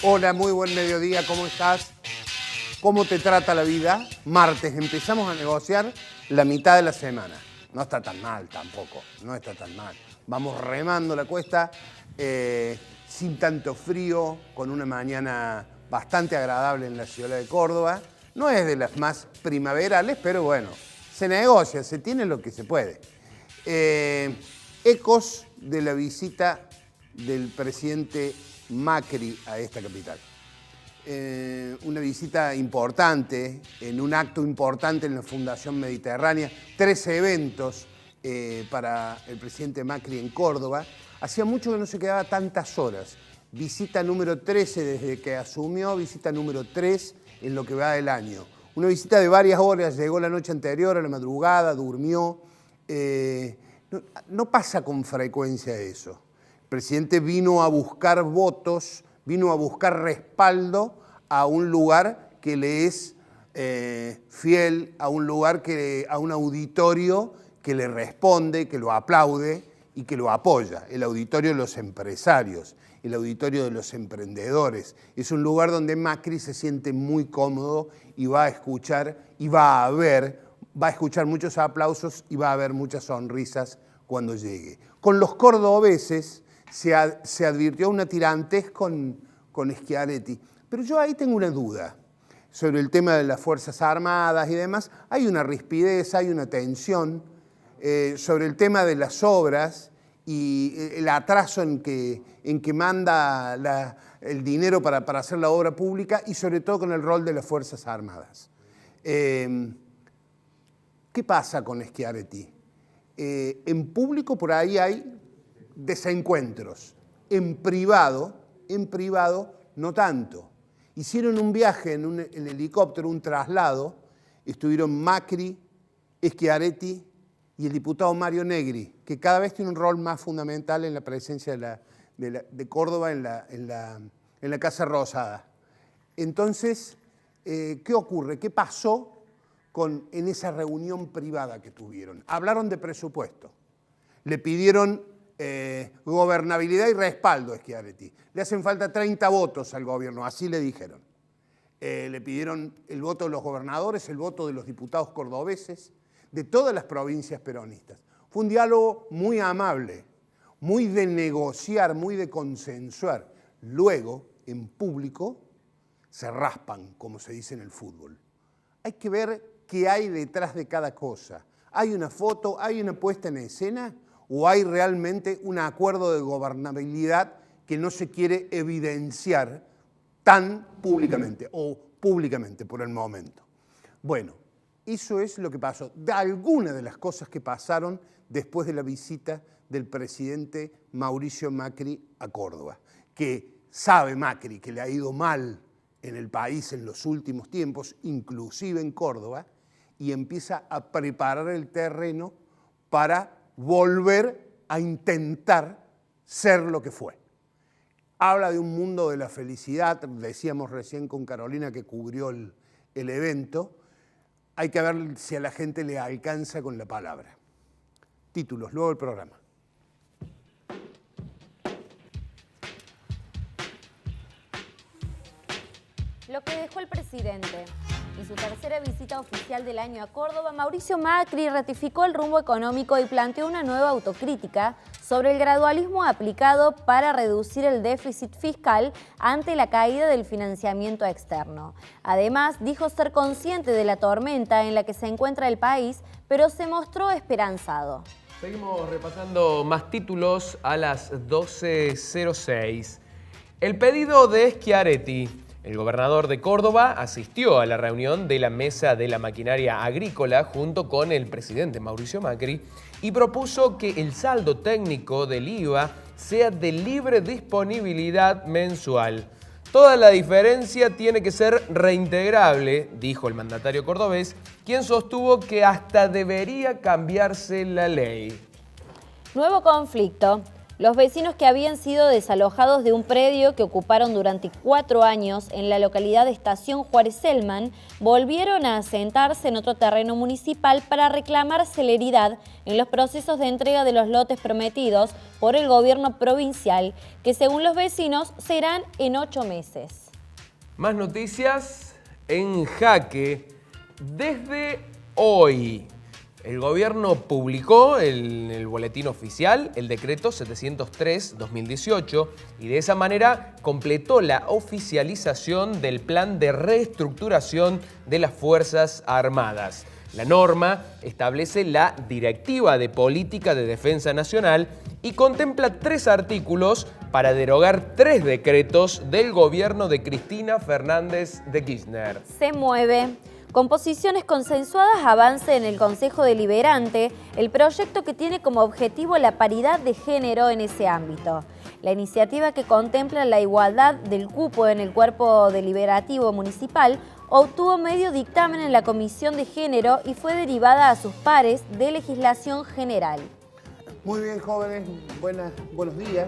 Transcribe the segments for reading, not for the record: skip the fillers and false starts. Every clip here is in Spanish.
Hola, muy buen mediodía, ¿cómo estás? ¿Cómo te trata la vida? Martes, empezamos a negociar la mitad de la semana. No está tan mal tampoco, no está tan mal. Vamos remando la cuesta, sin tanto frío, con una mañana bastante agradable en la ciudad de Córdoba. No es de las más primaverales, pero bueno, se negocia, se tiene lo que se puede. Ecos de la visita del presidente Macri a esta capital. Una visita importante, en un acto importante en la Fundación Mediterránea, 13 eventos para el presidente Macri en Córdoba. Hacía mucho que no se quedaba tantas horas. Visita número 13 desde que asumió, visita número 3 en lo que va del año. Una visita de varias horas, llegó la noche anterior, a la madrugada, durmió. No pasa con frecuencia eso. El presidente vino a buscar votos, vino a buscar respaldo a un lugar que le es fiel, a un lugar a un auditorio que le responde, que lo aplaude y que lo apoya. El auditorio de los empresarios, el auditorio de los emprendedores. Es un lugar donde Macri se siente muy cómodo y va a escuchar y va a escuchar muchos aplausos y va a haber muchas sonrisas cuando llegue. Con los cordobeses se advirtió una tirantez con Schiaretti. Pero yo ahí tengo una duda sobre el tema de las Fuerzas Armadas y demás. Hay una rispidez, hay una tensión sobre el tema de las obras y el atraso en que manda el dinero para hacer la obra pública y sobre todo con el rol de las Fuerzas Armadas. ¿Qué pasa con Schiaretti? En público por ahí hay desencuentros, en privado no tanto. Hicieron un viaje en helicóptero, un traslado, estuvieron Macri, Schiaretti y el diputado Mario Negri, que cada vez tiene un rol más fundamental en la presencia de Córdoba en la Casa Rosada. Entonces, ¿qué ocurre? ¿Qué pasó en esa reunión privada que tuvieron? Hablaron de presupuesto, le pidieron gobernabilidad y respaldo a Schiaretti. Le hacen falta 30 votos al gobierno, así le dijeron. Le pidieron el voto de los gobernadores, el voto de los diputados cordobeses, de todas las provincias peronistas. Fue un diálogo muy amable, muy de negociar, muy de consensuar. Luego, en público, se raspan, como se dice en el fútbol. Hay que ver qué hay detrás de cada cosa. ¿Hay una foto, hay una puesta en escena o hay realmente un acuerdo de gobernabilidad que no se quiere evidenciar tan públicamente o públicamente por el momento? Bueno, eso es lo que pasó. De algunas de las cosas que pasaron después de la visita del presidente Mauricio Macri a Córdoba, que sabe Macri que le ha ido mal en el país en los últimos tiempos, inclusive en Córdoba, y empieza a preparar el terreno para volver a intentar ser lo que fue. Habla de un mundo de la felicidad, decíamos recién con Carolina que cubrió el evento. Hay que ver si a la gente le alcanza con la palabra. Títulos, luego el programa. Lo que dejó el presidente. En su tercera visita oficial del año a Córdoba, Mauricio Macri ratificó el rumbo económico y planteó una nueva autocrítica sobre el gradualismo aplicado para reducir el déficit fiscal ante la caída del financiamiento externo. Además, dijo ser consciente de la tormenta en la que se encuentra el país, pero se mostró esperanzado. Seguimos repasando más títulos a las 12:06. El pedido de Schiaretti. El gobernador de Córdoba asistió a la reunión de la Mesa de la Maquinaria Agrícola junto con el presidente Mauricio Macri y propuso que el saldo técnico del IVA sea de libre disponibilidad mensual. Toda la diferencia tiene que ser reintegrable, dijo el mandatario cordobés, quien sostuvo que hasta debería cambiarse la ley. Nuevo conflicto. Los vecinos que habían sido desalojados de un predio que ocuparon durante 4 años en la localidad de Estación Juárez-Selman volvieron a asentarse en otro terreno municipal para reclamar celeridad en los procesos de entrega de los lotes prometidos por el gobierno provincial, que según los vecinos serán en 8 meses. Más noticias en Jaque. Desde hoy, el gobierno publicó en el boletín oficial el decreto 703-2018 y de esa manera completó la oficialización del plan de reestructuración de las Fuerzas Armadas. La norma establece la Directiva de Política de Defensa Nacional y contempla 3 artículos para derogar 3 decretos del gobierno de Cristina Fernández de Kirchner. Se mueve. Con posiciones consensuadas avance en el Consejo Deliberante el proyecto que tiene como objetivo la paridad de género en ese ámbito. La iniciativa que contempla la igualdad del cupo en el cuerpo deliberativo municipal obtuvo medio dictamen en la Comisión de Género y fue derivada a sus pares de legislación general. Muy bien, jóvenes, buenos días.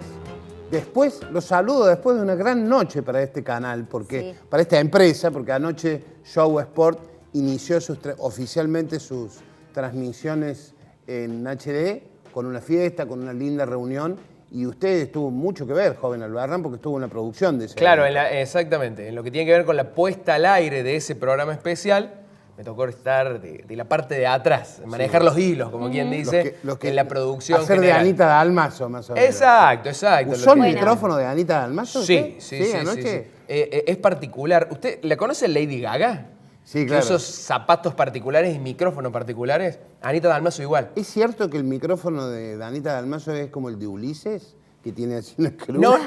Después, los saludo después de una gran noche para este canal, para esta empresa, porque anoche Show Sport inició oficialmente sus transmisiones en HD con una fiesta, con una linda reunión. Y usted tuvo mucho que ver, joven Albarrán, porque estuvo en la producción de ese Claro, exactamente. En lo que tiene que ver con la puesta al aire de ese programa especial, me tocó estar de la parte de atrás, manejar los hilos, como quien dice, en la producción hacer general. de Anita Dalmazo, más o menos. Exacto. ¿Usó el micrófono de Anita Dalmazo? Sí. ¿Anoche? Es particular. ¿Usted la conoce Lady Gaga? Sí, claro. Esos zapatos particulares y micrófonos particulares. Anita Dalmazo igual. ¿Es cierto que el micrófono de Anita Dalmazo es como el de Ulises? Que tiene así una cruz. No,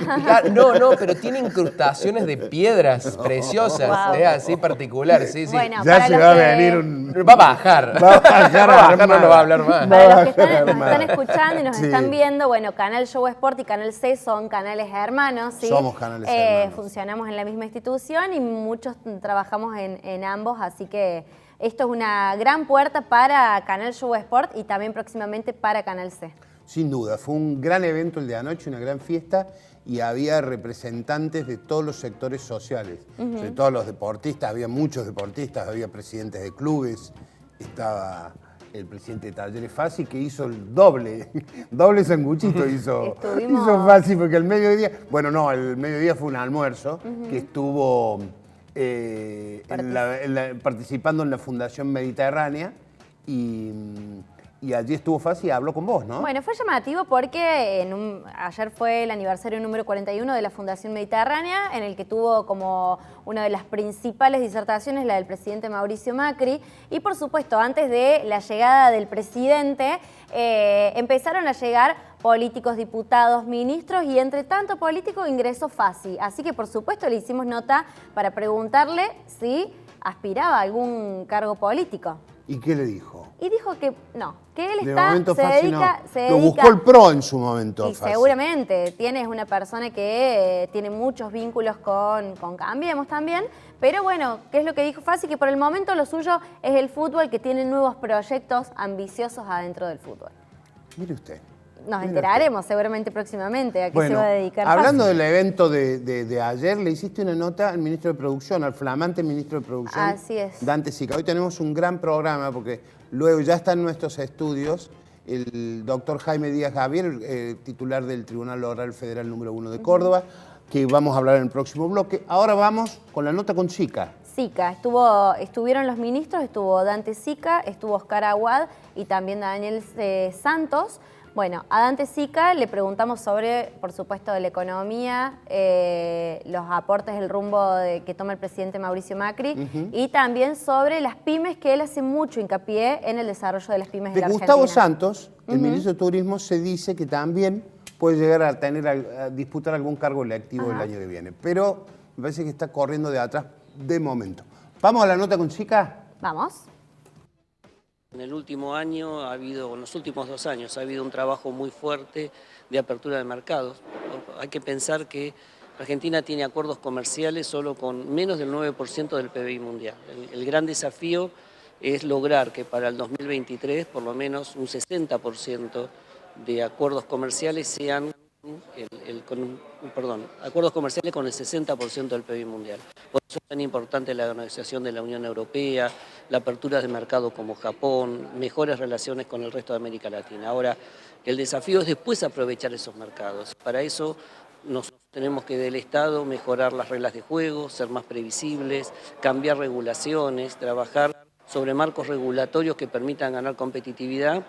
pero tiene incrustaciones de piedras preciosas. Wow. Es así particular, sí. Bueno, ya se va a venir un... Va a bajar. no va a hablar más. Para los que nos están escuchando y nos están viendo, bueno, Canal Show Sport y Canal C son canales hermanos, ¿sí? Somos canales hermanos. Funcionamos en la misma institución y muchos trabajamos en ambos, así que esto es una gran puerta para Canal Show Sport y también próximamente para Canal C. Sin duda, fue un gran evento el de anoche, una gran fiesta, y había representantes de todos los sectores sociales, sobre todo los deportistas, había muchos deportistas, había presidentes de clubes, estaba el presidente de Talleres Fassi, que hizo el doble sanguchito hizo Fassi, porque el mediodía, el mediodía fue un almuerzo que estuvo participando en la Fundación Mediterránea y allí estuvo Fassi y habló con vos, ¿no? Bueno, fue llamativo porque ayer fue el aniversario número 41 de la Fundación Mediterránea, en el que tuvo como una de las principales disertaciones la del presidente Mauricio Macri. Y por supuesto, antes de la llegada del presidente, empezaron a llegar políticos, diputados, ministros, y entre tanto político ingresó Fassi. Así que por supuesto le hicimos nota para preguntarle si aspiraba a algún cargo político. ¿Y qué le dijo? Y dijo que no, que él Lo buscó el PRO en su momento. Y seguramente es una persona que tiene muchos vínculos con Cambiemos también, pero bueno, ¿qué es lo que dijo Fassi? Que por el momento lo suyo es el fútbol, que tiene nuevos proyectos ambiciosos adentro del fútbol. Mire usted. Nos enteraremos seguramente próximamente a qué se va a dedicar hablando Fassi. del evento de ayer, le hiciste una nota al ministro de Producción, al flamante ministro de Producción. Así es. Dante Sica. Hoy tenemos un gran programa porque luego ya está en nuestros estudios el doctor Jaime Díaz Javier, titular del Tribunal Oral Federal número 1 de Córdoba, que vamos a hablar en el próximo bloque. Ahora vamos con la nota con Sica. Sica, estuvieron los ministros, estuvo Dante Sica, estuvo Oscar Aguad y también Daniel Santos. Bueno, a Dante Sica le preguntamos sobre, por supuesto, de la economía, los aportes, el rumbo que toma el presidente Mauricio Macri y también sobre las pymes, que él hace mucho hincapié en el desarrollo de las pymes en la Argentina. Gustavo Santos, el ministro de Turismo, se dice que también puede llegar a disputar algún cargo electivo el año que viene, pero me parece que está corriendo de atrás de momento. ¿Vamos a la nota con Sica? Vamos. En el último año en los últimos 2 años, ha habido un trabajo muy fuerte de apertura de mercados. Hay que pensar que Argentina tiene acuerdos comerciales solo con menos del 9% del PBI mundial. El gran desafío es lograr que para el 2023 por lo menos un 60% de acuerdos comerciales sean acuerdos comerciales con el 60% del PIB mundial. Por eso es tan importante la organización de la Unión Europea, la apertura de mercados como Japón, mejores relaciones con el resto de América Latina. Ahora, el desafío es después aprovechar esos mercados. Para eso nosotros tenemos que del Estado mejorar las reglas de juego, ser más previsibles, cambiar regulaciones, trabajar sobre marcos regulatorios que permitan ganar competitividad,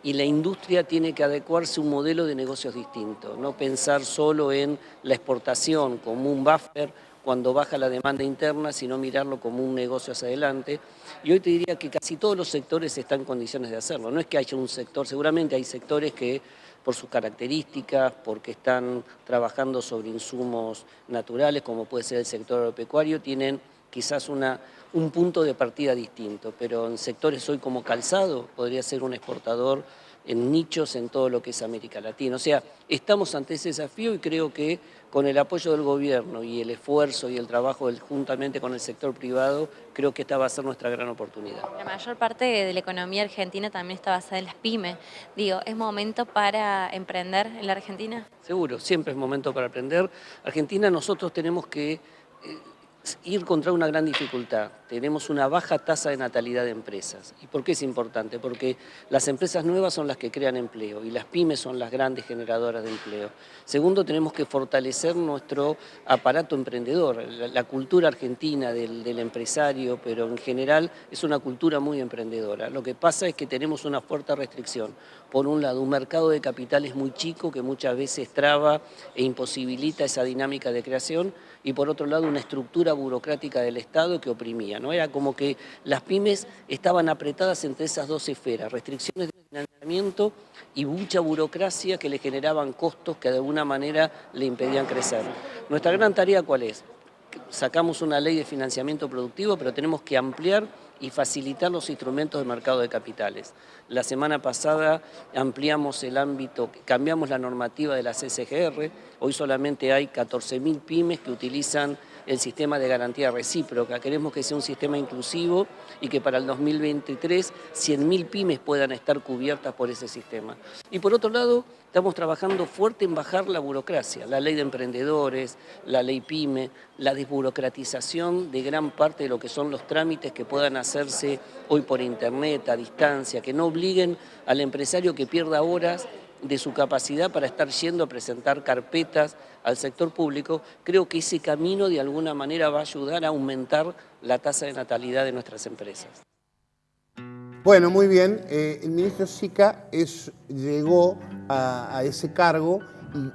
y la industria tiene que adecuarse a un modelo de negocios distinto, no pensar solo en la exportación como un buffer cuando baja la demanda interna, sino mirarlo como un negocio hacia adelante. Y hoy te diría que casi todos los sectores están en condiciones de hacerlo. No es que haya un sector, seguramente hay sectores que por sus características, porque están trabajando sobre insumos naturales, como puede ser el sector agropecuario, tienen quizás un punto de partida distinto, pero en sectores hoy como calzado podría ser un exportador en nichos en todo lo que es América Latina. O sea, estamos ante ese desafío y creo que con el apoyo del gobierno y el esfuerzo y el trabajo juntamente con el sector privado, creo que esta va a ser nuestra gran oportunidad. La mayor parte de la economía argentina también está basada en las pymes. Digo, ¿es momento para emprender en la Argentina? Seguro, siempre es momento para aprender. Argentina, nosotros tenemos que ir contra una gran dificultad. Tenemos una baja tasa de natalidad de empresas. ¿Y por qué es importante? Porque las empresas nuevas son las que crean empleo y las pymes son las grandes generadoras de empleo. Segundo, tenemos que fortalecer nuestro aparato emprendedor. La cultura argentina del empresario, pero en general es una cultura muy emprendedora. Lo que pasa es que tenemos una fuerte restricción. Por un lado, un mercado de capitales muy chico que muchas veces traba e imposibilita esa dinámica de creación, y por otro lado una estructura burocrática del Estado que oprimía, ¿no? Era como que las pymes estaban apretadas entre esas dos esferas, restricciones de financiamiento y mucha burocracia que le generaban costos que de alguna manera le impedían crecer. Nuestra gran tarea, ¿cuál es? Sacamos una ley de financiamiento productivo, pero tenemos que ampliar y facilitar los instrumentos de mercado de capitales. La semana pasada ampliamos el ámbito, cambiamos la normativa de la CSGR, hoy solamente hay 14.000 pymes que utilizan el sistema de garantía recíproca. Queremos que sea un sistema inclusivo y que para el 2023 100.000 pymes puedan estar cubiertas por ese sistema. Y por otro lado, estamos trabajando fuerte en bajar la burocracia, la ley de emprendedores, la ley PYME, la desburocratización de gran parte de lo que son los trámites que puedan hacerse hoy por internet, a distancia, que no obliguen al empresario que pierda horas de su capacidad para estar yendo a presentar carpetas al sector público. Creo que ese camino de alguna manera va a ayudar a aumentar la tasa de natalidad de nuestras empresas. Bueno, muy bien. El ministro Sica llegó a ese cargo y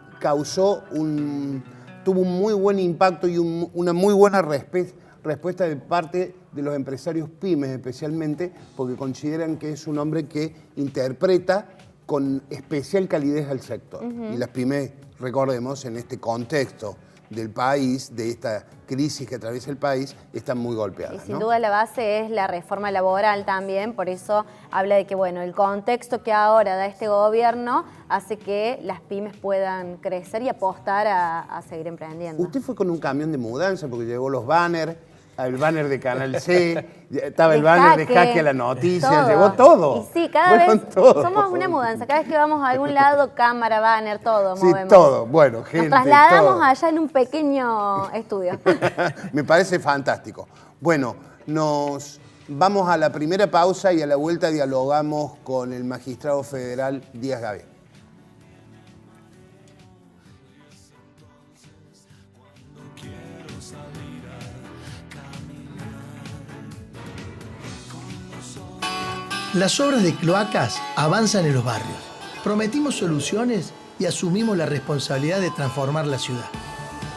tuvo un muy buen impacto y una muy buena respuesta de parte de los empresarios pymes, especialmente porque consideran que es un hombre que interpreta con especial calidez al sector. Y las pymes, recordemos, en este contexto del país, de esta crisis que atraviesa el país, están muy golpeadas. Y sin duda la base es la reforma laboral también, por eso habla de que bueno, el contexto que ahora da este gobierno hace que las pymes puedan crecer y apostar a seguir emprendiendo. Usted fue con un camión de mudanza porque llegó los banners, el banner de Canal C, estaba el banner de Jaque a la Noticia, todo. llegó todo. Y sí, cada vez somos una mudanza, cada vez que vamos a algún lado, cámara, banner, todo sí, movemos. todo, bueno, gente. Nos trasladamos todo. allá en un pequeño estudio. Me parece fantástico. Bueno, nos vamos a la primera pausa y a la vuelta dialogamos con el magistrado federal Díaz Gavé. Las obras de cloacas avanzan en los barrios. Prometimos soluciones y asumimos la responsabilidad de transformar la ciudad.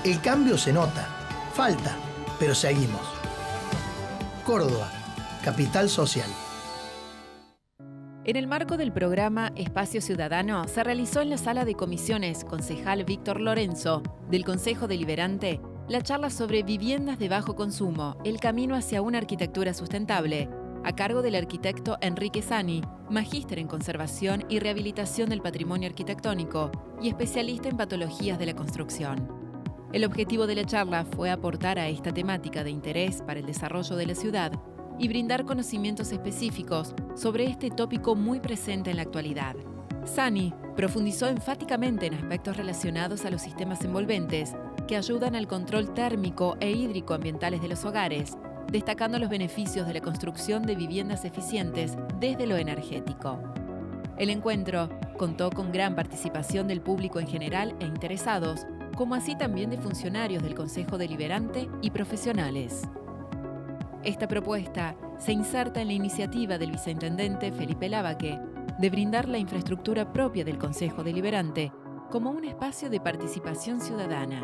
El cambio se nota, falta, pero seguimos. Córdoba, capital social. En el marco del programa Espacio Ciudadano, se realizó en la Sala de Comisiones Concejal Víctor Lorenzo del Consejo Deliberante la charla sobre viviendas de bajo consumo, el camino hacia una arquitectura sustentable, a cargo del arquitecto Enrique Sani, magíster en conservación y rehabilitación del patrimonio arquitectónico y especialista en patologías de la construcción. El objetivo de la charla fue aportar a esta temática de interés para el desarrollo de la ciudad y brindar conocimientos específicos sobre este tópico muy presente en la actualidad. Sani profundizó enfáticamente en aspectos relacionados a los sistemas envolventes que ayudan al control térmico e hídrico ambientales de los hogares, destacando los beneficios de la construcción de viviendas eficientes desde lo energético. El encuentro contó con gran participación del público en general e interesados, como así también de funcionarios del Consejo Deliberante y profesionales. Esta propuesta se inserta en la iniciativa del viceintendente Felipe Lavaque de brindar la infraestructura propia del Consejo Deliberante como un espacio de participación ciudadana.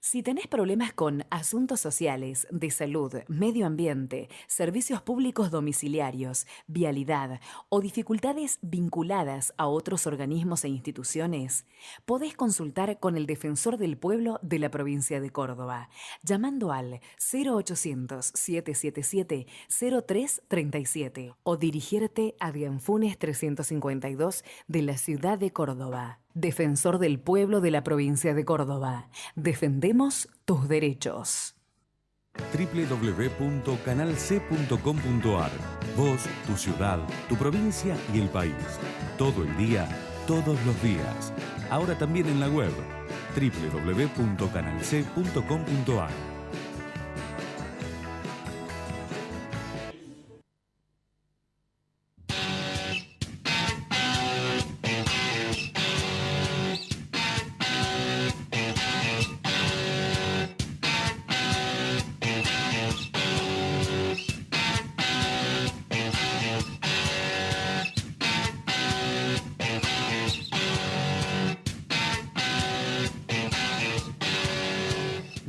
Si tenés problemas con asuntos sociales, de salud, medio ambiente, servicios públicos domiciliarios, vialidad o dificultades vinculadas a otros organismos e instituciones, podés consultar con el Defensor del Pueblo de la provincia de Córdoba, llamando al 0800-777-0337 o dirigirte a Dianfunes 352 de la ciudad de Córdoba. Defensor del Pueblo de la provincia de Córdoba. Defendemos tus derechos. www.canalc.com.ar. Vos, tu ciudad, tu provincia y el país. Todo el día, todos los días. Ahora también en la web www.canalc.com.ar.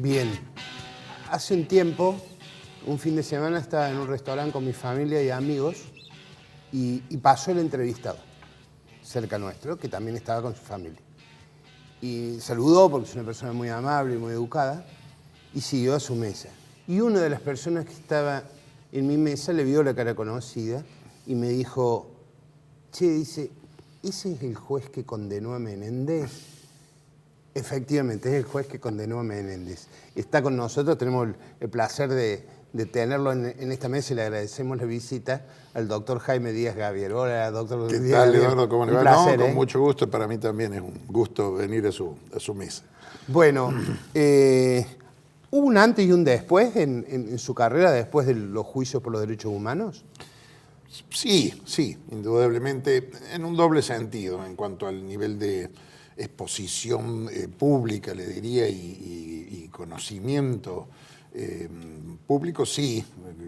Bien, hace un tiempo, un fin de semana, estaba en un restaurante con mi familia y amigos y pasó el entrevistado cerca nuestro, que también estaba con su familia. Y saludó porque es una persona muy amable y muy educada y siguió a su mesa. Y una de las personas que estaba en mi mesa le vio la cara conocida y me dijo, che, dice, ¿ese es el juez que condenó a Menéndez? Efectivamente, es el juez que condenó a Menéndez. Está con nosotros, tenemos el placer de tenerlo en esta mesa y le agradecemos la visita al doctor Jaime Díaz Gavier. Hola, doctor ¿Qué Díaz tal, Gavier? Eduardo? ¿Cómo le va? Placer, Con mucho gusto. Para mí también es un gusto venir a su mesa. Bueno, ¿hubo un antes y un después en su carrera después de los juicios por los derechos humanos? Sí, indudablemente, en un doble sentido, en cuanto al nivel de exposición pública, le diría, y conocimiento público, sí,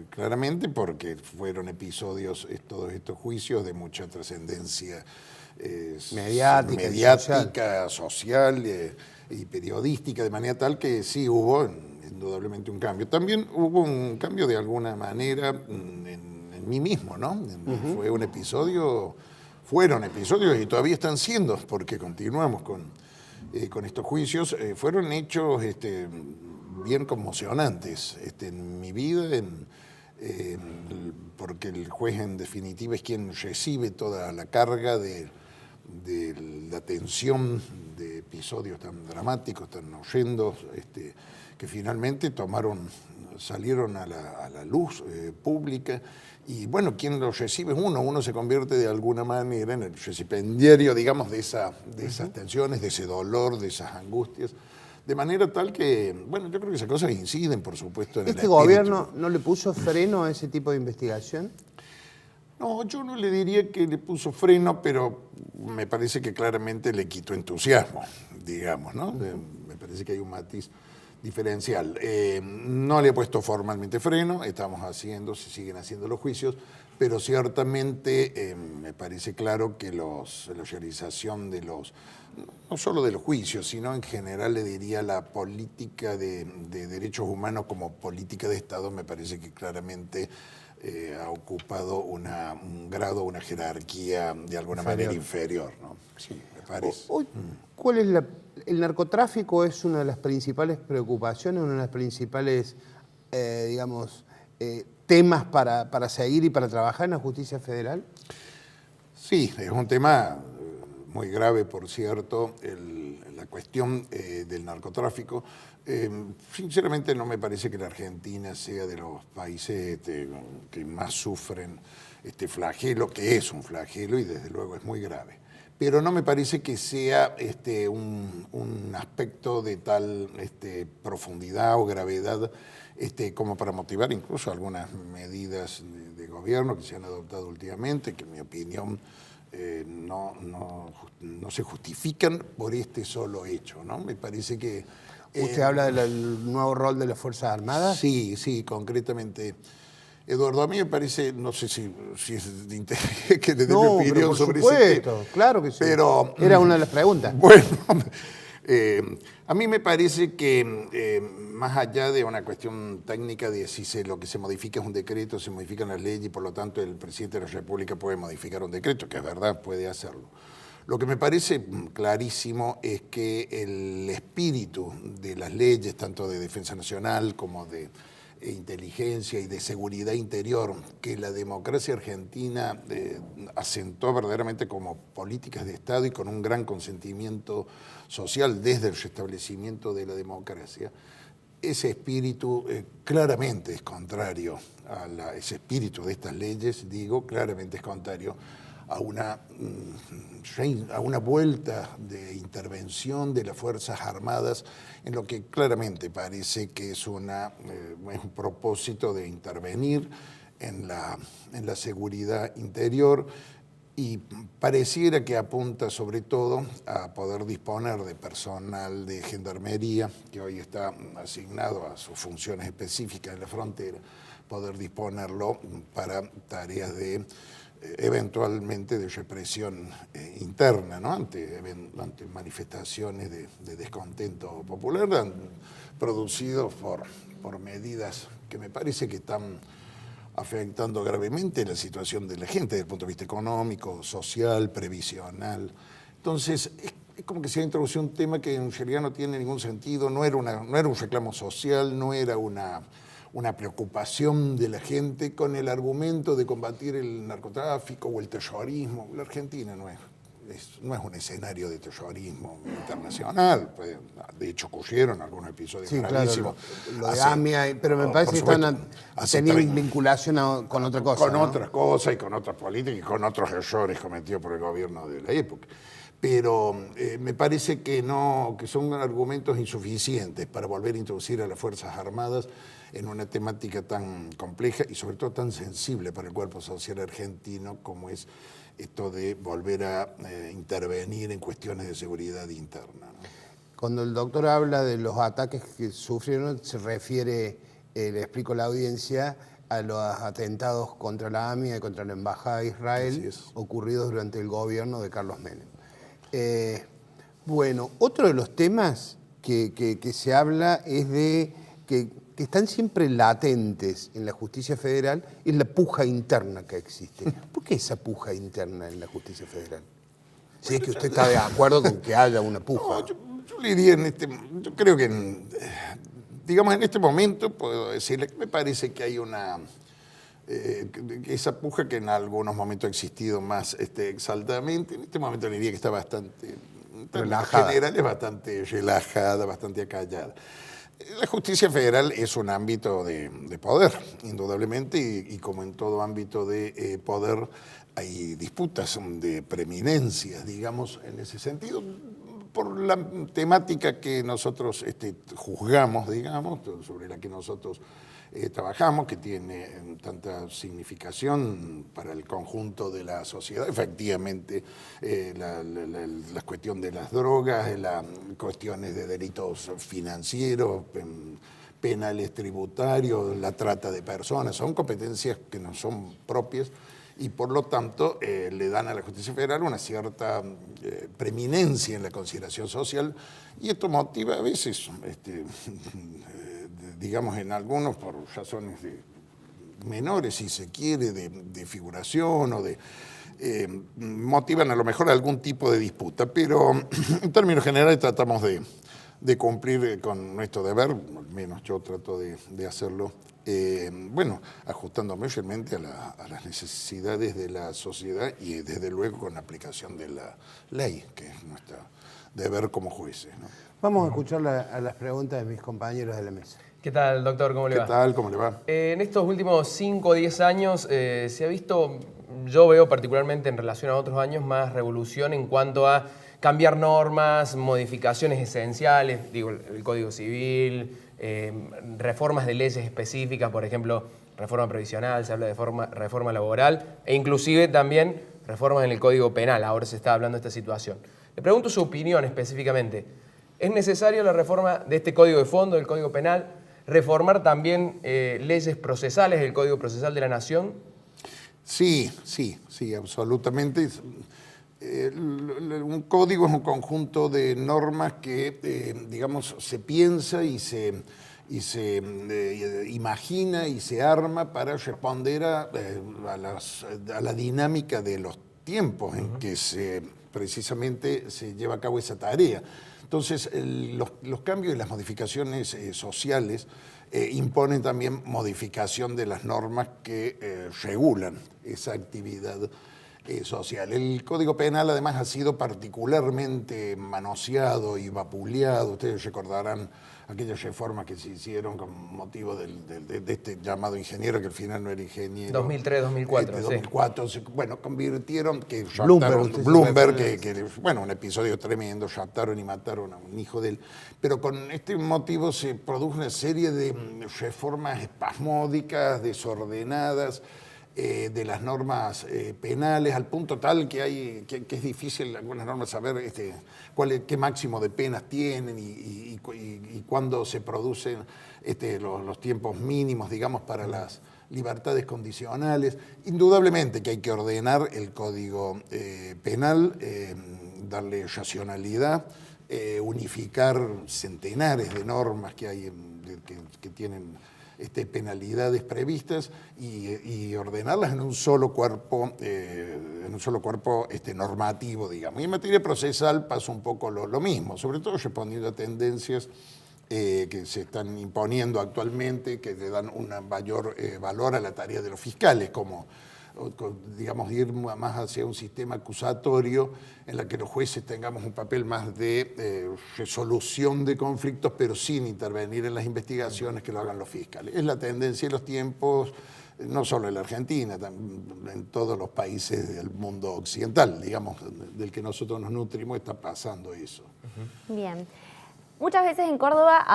claramente, porque fueron episodios, todos estos juicios, de mucha trascendencia mediática, social y periodística, de manera tal que sí hubo indudablemente un cambio. También hubo un cambio de alguna manera en mí mismo, ¿no? Fue un episodio... Fueron episodios y todavía están siendo, porque continuamos con estos juicios, fueron hechos bien conmocionantes en mi vida, porque el juez en definitiva es quien recibe toda la carga de la tensión de episodios tan dramáticos, tan horrendos, que finalmente salieron a la luz pública. Y bueno, quien los recibe es uno se convierte de alguna manera en el recipiendario, digamos, de esas tensiones, de ese dolor, de esas angustias, de manera tal que, bueno, yo creo que esas cosas inciden, por supuesto, en el espíritu. ¿Este gobierno no le puso freno a ese tipo de investigación? No, yo no le diría que le puso freno, pero me parece que claramente le quitó entusiasmo, digamos, ¿no? Me parece que hay un matiz diferencial. No le he puesto formalmente freno, se siguen haciendo los juicios, pero ciertamente me parece claro que la realización no solo de los juicios, sino en general, le diría, la política de derechos humanos como política de Estado, me parece que claramente ha ocupado un grado, una jerarquía de alguna manera inferior, ¿no? Sí, me parece. Hoy, ¿cuál es el narcotráfico es una de las principales preocupaciones, una de las principales, temas para seguir y para trabajar en la justicia federal? Sí, es un tema muy grave, por cierto, la la cuestión del narcotráfico, sinceramente no me parece que la Argentina sea de los países que más sufren este flagelo, que es un flagelo y desde luego es muy grave. Pero no me parece que sea un aspecto de tal profundidad o gravedad como para motivar incluso algunas medidas de gobierno que se han adoptado últimamente, que en mi opinión no se justifican por este solo hecho, ¿no? Me parece que... ¿Usted habla del nuevo rol de las Fuerzas Armadas? Sí, concretamente. Eduardo, a mí me parece, no sé si es de interés que le dé mi opinión sobre eso. Por supuesto, claro que sí. Pero, era una de las preguntas. Bueno, a mí me parece que más allá de una cuestión técnica de si lo que se modifica es un decreto, se modifican las leyes y por lo tanto el presidente de la República puede modificar un decreto, que es verdad, puede hacerlo. Lo que me parece clarísimo es que el espíritu de las leyes, tanto de defensa nacional como de inteligencia y de seguridad interior, que la democracia argentina asentó verdaderamente como políticas de Estado y con un gran consentimiento social desde el restablecimiento de la democracia, ese espíritu claramente es contrario ese espíritu de estas leyes, digo, claramente es contrario a una vuelta de intervención de las Fuerzas Armadas en lo que claramente parece que es un propósito de intervenir en la seguridad interior y pareciera que apunta sobre todo a poder disponer de personal de gendarmería que hoy está asignado a sus funciones específicas en la frontera, poder disponerlo para tareas de eventualmente de represión interna, ¿no? ante manifestaciones de descontento popular producidos por medidas que me parece que están afectando gravemente la situación de la gente desde el punto de vista económico, social, previsional. Entonces, es como que se ha introducido un tema que en realidad no tiene ningún sentido, no era un reclamo social, no era una preocupación de la gente con el argumento de combatir el narcotráfico o el terrorismo. La Argentina no es un escenario de terrorismo internacional. De hecho, ocurrieron algunos episodios gravísimos. Claro, lo de AMIA, pero me parece que tenían vinculación con otra cosa. Con otras cosas y con otras políticas y con otros errores cometidos por el gobierno de la época. Pero me parece que son argumentos insuficientes para volver a introducir a las Fuerzas Armadas en una temática tan compleja y sobre todo tan sensible para el cuerpo social argentino como es esto de volver a intervenir en cuestiones de seguridad interna, ¿no? Cuando el doctor habla de los ataques que sufrieron, se refiere, le explico a la audiencia, a los atentados contra la AMIA y contra la Embajada de Israel ocurridos durante el gobierno de Carlos Menem. Bueno, otro de los temas que se habla es de que están siempre latentes en la justicia federal es la puja interna que existe. ¿Por qué esa puja interna en la justicia federal? Si es que usted está de acuerdo con que haya una puja. No, yo le diría, yo creo que, digamos, en este momento, puedo decirle que me parece que hay esa puja que en algunos momentos ha existido más exaltadamente, en este momento le diría que está bastante, en términos generales, bastante relajada, bastante acallada. La justicia federal es un ámbito de poder, indudablemente, y como en todo ámbito de poder hay disputas de preeminencias, digamos, en ese sentido, por la temática que nosotros juzgamos, digamos, sobre la que nosotros trabajamos, que tiene tanta significación para el conjunto de la sociedad. Efectivamente, la cuestión de las drogas, las cuestiones de delitos financieros, penales tributarios, la trata de personas, son competencias que no son propias y por lo tanto le dan a la justicia federal una cierta preeminencia en la consideración social y esto motiva a veces digamos en algunos por razones menores, si se quiere, de figuración o motivan a lo mejor algún tipo de disputa, pero en términos generales tratamos de cumplir con nuestro deber, al menos yo trato de hacerlo, ajustándome realmente a las necesidades de la sociedad y desde luego con la aplicación de la ley, que es deber como jueces, ¿no? Vamos a escuchar a las preguntas de mis compañeros de la mesa. ¿Qué tal, doctor? ¿Cómo le va? ¿Qué tal? ¿Cómo le va? En estos últimos 5 o 10 años se ha visto, yo veo particularmente en relación a otros años, más revolución en cuanto a cambiar normas, modificaciones esenciales, digo, el Código Civil, reformas de leyes específicas, por ejemplo, reforma previsional, se habla de reforma laboral e inclusive también reformas en el Código Penal. Ahora se está hablando de esta situación. Le pregunto su opinión específicamente. ¿Es necesaria la reforma de este Código de Fondo, del Código Penal? ¿Reformar también leyes procesales, el Código Procesal de la Nación? Sí, absolutamente. Un código es un conjunto de normas que, digamos, se piensa y se imagina y se arma para responder a la dinámica de los tiempos en que precisamente se lleva a cabo esa tarea. Entonces, los cambios y las modificaciones sociales imponen también modificación de las normas que regulan esa actividad social. El Código Penal además ha sido particularmente manoseado y vapuleado. Ustedes recordarán aquellas reformas que se hicieron con motivo de este llamado ingeniero, que al final no era ingeniero. 2003, 2004. 2004, sí. Bueno, convirtieron que Bloomberg, bueno, un episodio tremendo, raptaron y mataron a un hijo de él. Pero con este motivo se produjo una serie de reformas espasmódicas, desordenadas, de las normas penales, al punto tal que es difícil algunas normas saber qué máximo de penas tienen y cuándo se producen los tiempos mínimos, digamos, para las libertades condicionales. Indudablemente que hay que ordenar el Código Penal, darle racionalidad, unificar centenares de normas que hay que tienen penalidades previstas y ordenarlas en un solo cuerpo, normativo, digamos. Y en materia procesal pasa un poco lo mismo, sobre todo respondiendo a tendencias que se están imponiendo actualmente, que le dan un mayor valor a la tarea de los fiscales, como digamos, ir más hacia un sistema acusatorio en la que los jueces tengamos un papel más de resolución de conflictos, pero sin intervenir en las investigaciones que lo hagan los fiscales. Es la tendencia de los tiempos, no solo en la Argentina, en todos los países del mundo occidental, digamos, del que nosotros nos nutrimos, está pasando eso. Bien. Muchas veces en Córdoba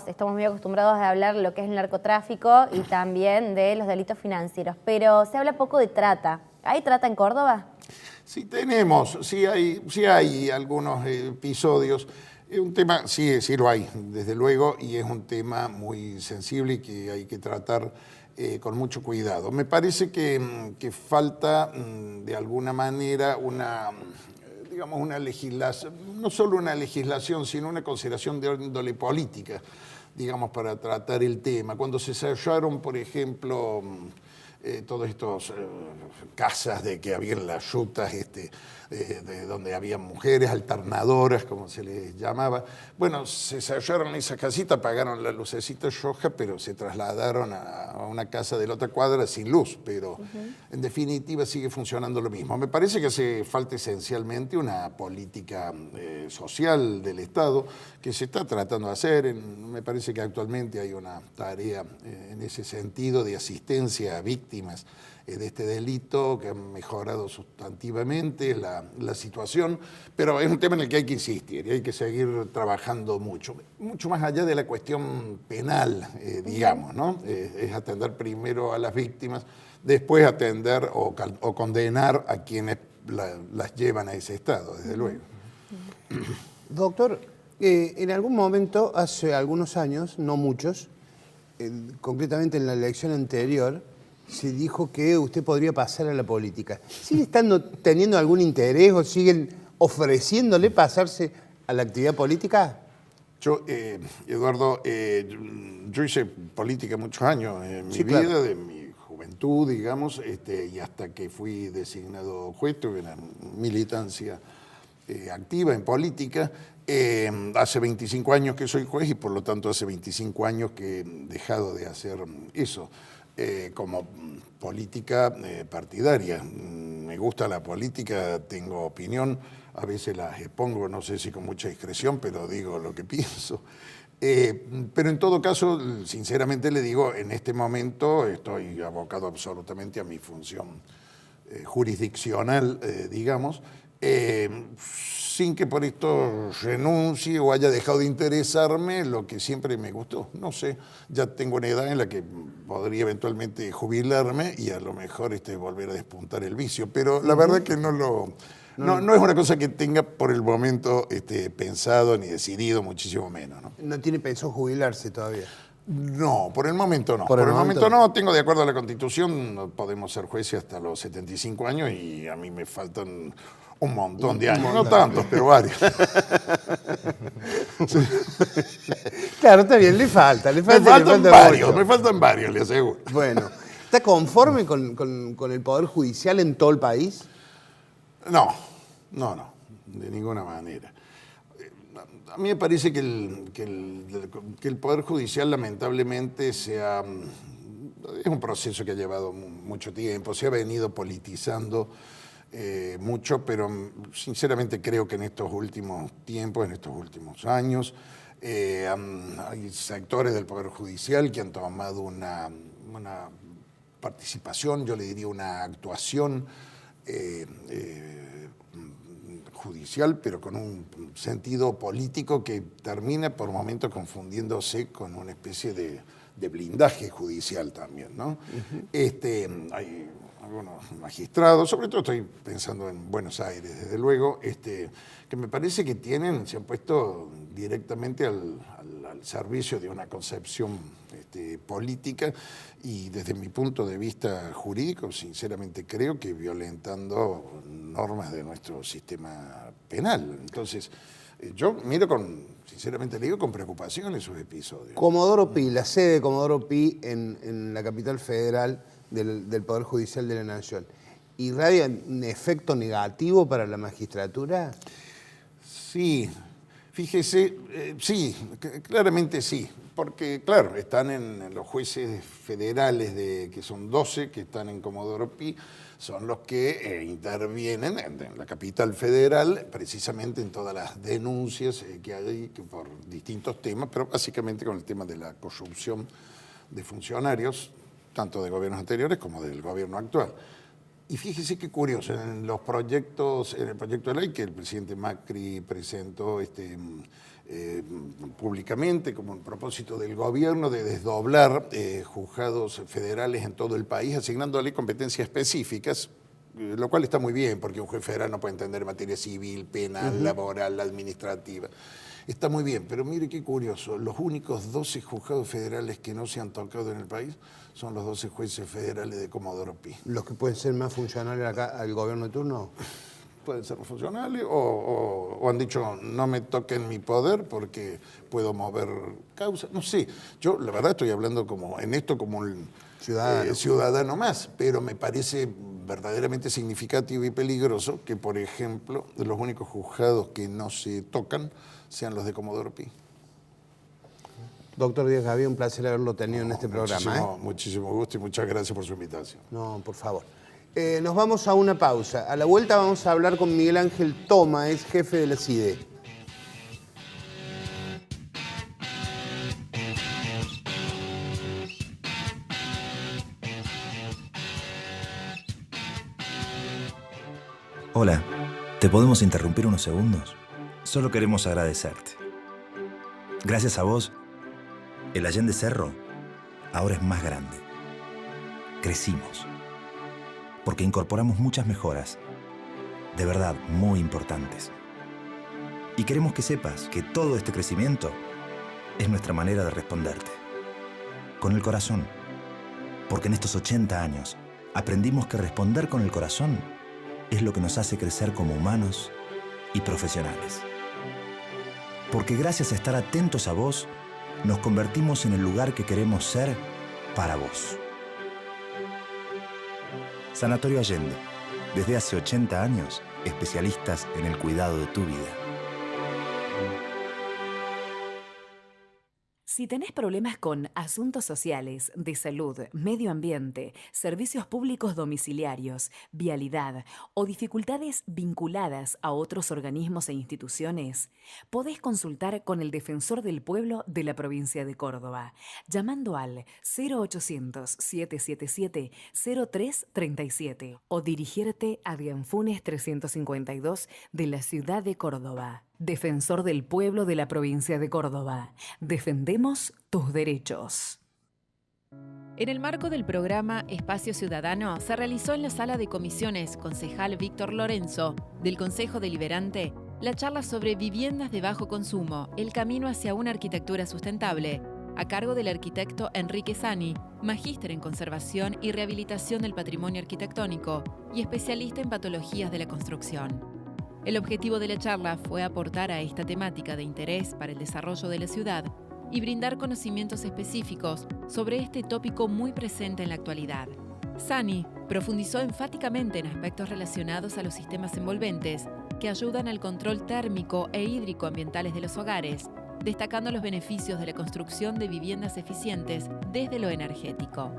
estamos muy acostumbrados a hablar de lo que es el narcotráfico y también de los delitos financieros, pero se habla poco de trata. ¿Hay trata en Córdoba? Sí hay algunos episodios. Es un tema, sí lo hay, desde luego, y es un tema muy sensible y que hay que tratar con mucho cuidado. Me parece que falta, de alguna manera, una legislación, no solo una legislación, sino una consideración de índole política, digamos, para tratar el tema. Cuando se cerraron, por ejemplo, todos estos casas de que había en las rutas, de donde había mujeres alternadoras, como se les llamaba. Bueno, se cerraron esas casitas, apagaron las lucecitas rojas, pero se trasladaron a una casa de la otra cuadra sin luz, pero en definitiva sigue funcionando lo mismo. Me parece que hace falta esencialmente una política social del Estado que se está tratando de hacer. Me parece que actualmente hay una tarea en ese sentido de asistencia a víctimas de este delito que han mejorado sustantivamente la situación, pero es un tema en el que hay que insistir y hay que seguir trabajando mucho más allá de la cuestión penal, digamos, ¿no? Es atender primero a las víctimas, después atender o condenar a quienes las llevan a ese estado, desde luego. Doctor, en algún momento, hace algunos años, no muchos, concretamente en la elección anterior, se dijo que usted podría pasar a la política. ¿Sigue teniendo algún interés o siguen ofreciéndole pasarse a la actividad política? Yo, Eduardo, yo hice política muchos años en mi vida, claro, de mi juventud, digamos, y hasta que fui designado juez, tuve una militancia activa en política. Hace 25 años que soy juez y por lo tanto hace 25 años que he dejado de hacer eso. Como política partidaria. Me gusta la política, tengo opinión, a veces las expongo, no sé si con mucha discreción, pero digo lo que pienso. Pero en todo caso, sinceramente le digo, en este momento estoy abocado absolutamente a mi función jurisdiccional, digamos, sin que por esto renuncie o haya dejado de interesarme lo que siempre me gustó. No sé, ya tengo una edad en la que podría eventualmente jubilarme y a lo mejor volver a despuntar el vicio, pero la verdad que no es una cosa que tenga por el momento pensado ni decidido, muchísimo menos, ¿no? ¿No tiene pensado jubilarse todavía? No, por el momento no. Por el momento no. Tengo, de acuerdo a la Constitución, podemos ser jueces hasta los 75 años y a mí me faltan un montón de años. No tantos, pero varios. Claro, está bien, le faltan me faltan varios, le aseguro. Bueno, ¿está conforme con el Poder Judicial en todo el país? No, de ninguna manera. A mí me parece que el Poder Judicial lamentablemente es un proceso que ha llevado mucho tiempo, se ha venido politizando mucho, pero sinceramente creo que en estos últimos tiempos, en estos últimos años, hay sectores del Poder Judicial que han tomado una participación, yo le diría una actuación judicial, pero con un sentido político que termina por momentos confundiéndose con una especie de blindaje judicial también, ¿no? Hay algunos magistrados, sobre todo estoy pensando en Buenos Aires, desde luego, que me parece que se han puesto directamente al servicio de una concepción política y desde mi punto de vista jurídico, sinceramente creo que violentando normas de nuestro sistema penal. Entonces, yo sinceramente le digo con preocupación esos episodios. Comodoro Pi, la sede de Comodoro Pi en la capital federal del Poder Judicial de la Nación, ¿irradia un efecto negativo para la magistratura? Sí, fíjese, sí, claramente sí, porque claro, están en los jueces federales, que son 12, que están en Comodoro Pi, son los que intervienen en la capital federal, precisamente en todas las denuncias que hay por distintos temas, pero básicamente con el tema de la corrupción de funcionarios, tanto de gobiernos anteriores como del gobierno actual. Y fíjese qué curioso, en el proyecto de ley que el presidente Macri presentó públicamente como un propósito del gobierno de desdoblar juzgados federales en todo el país, asignándole competencias específicas, lo cual está muy bien, porque un juez federal no puede entender materia civil, penal, laboral, administrativa. Está muy bien, pero mire qué curioso, los únicos 12 juzgados federales que no se han tocado en el país son los 12 jueces federales de Comodoro Pi. ¿Los que pueden ser más funcionales acá al gobierno de turno? Pueden ser funcionales o han dicho no me toquen mi poder porque puedo mover causas. No sé, yo la verdad estoy hablando en esto como un ciudadano más, pero me parece verdaderamente significativo y peligroso que, por ejemplo, los únicos juzgados que no se tocan sean los de Comodoro Pi. Doctor Díaz Gavia, un placer haberlo tenido en este programa. Muchísimo gusto y muchas gracias por su invitación. No, por favor. Nos vamos a una pausa. A la vuelta vamos a hablar con Miguel Ángel Toma, es jefe de la CIDE. Hola, ¿te podemos interrumpir unos segundos? Solo queremos agradecerte. Gracias a vos, el Allende Cerro ahora es más grande. Crecimos. Porque incorporamos muchas mejoras, de verdad muy importantes. Y queremos que sepas que todo este crecimiento es nuestra manera de responderte. Con el corazón. Porque en estos 80 años aprendimos que responder con el corazón es lo que nos hace crecer como humanos y profesionales. Porque gracias a estar atentos a vos, nos convertimos en el lugar que queremos ser para vos. Sanatorio Allende. Desde hace 80 años, especialistas en el cuidado de tu vida. Si tenés problemas con asuntos sociales, de salud, medio ambiente, servicios públicos domiciliarios, vialidad o dificultades vinculadas a otros organismos e instituciones, podés consultar con el Defensor del Pueblo de la provincia de Córdoba, llamando al 0800-777-0337 o dirigirte a Dianfunes 352 de la ciudad de Córdoba. Defensor del Pueblo de la provincia de Córdoba. Defendemos tus derechos. En el marco del programa Espacio Ciudadano se realizó en la Sala de Comisiones Concejal Víctor Lorenzo del Consejo Deliberante la charla sobre viviendas de bajo consumo, el camino hacia una arquitectura sustentable, a cargo del arquitecto Enrique Sani, magíster en conservación y rehabilitación del patrimonio arquitectónico y especialista en patologías de la construcción. El objetivo de la charla fue aportar a esta temática de interés para el desarrollo de la ciudad y brindar conocimientos específicos sobre este tópico muy presente en la actualidad. Sani profundizó enfáticamente en aspectos relacionados a los sistemas envolventes que ayudan al control térmico e hídrico ambientales de los hogares, destacando los beneficios de la construcción de viviendas eficientes desde lo energético.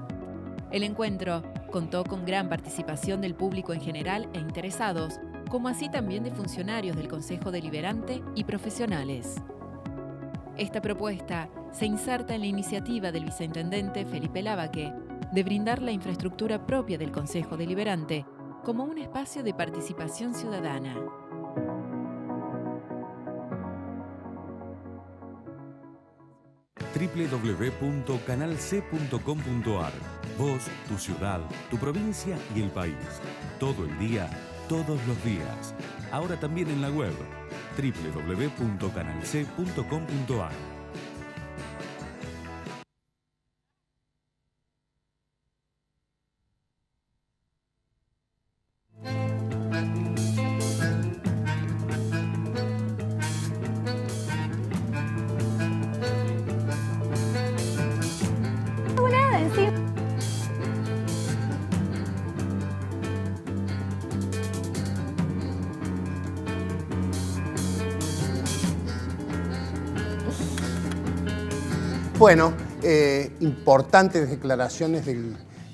El encuentro contó con gran participación del público en general e interesados, como así también de funcionarios del Consejo Deliberante y profesionales. Esta propuesta se inserta en la iniciativa del viceintendente Felipe Lavaque de brindar la infraestructura propia del Consejo Deliberante como un espacio de participación ciudadana. www.canalc.com.ar. Vos, tu ciudad, tu provincia y el país. Todo el día, todos los días. Ahora también en la web www.canalc.com.ar. Bueno, importantes declaraciones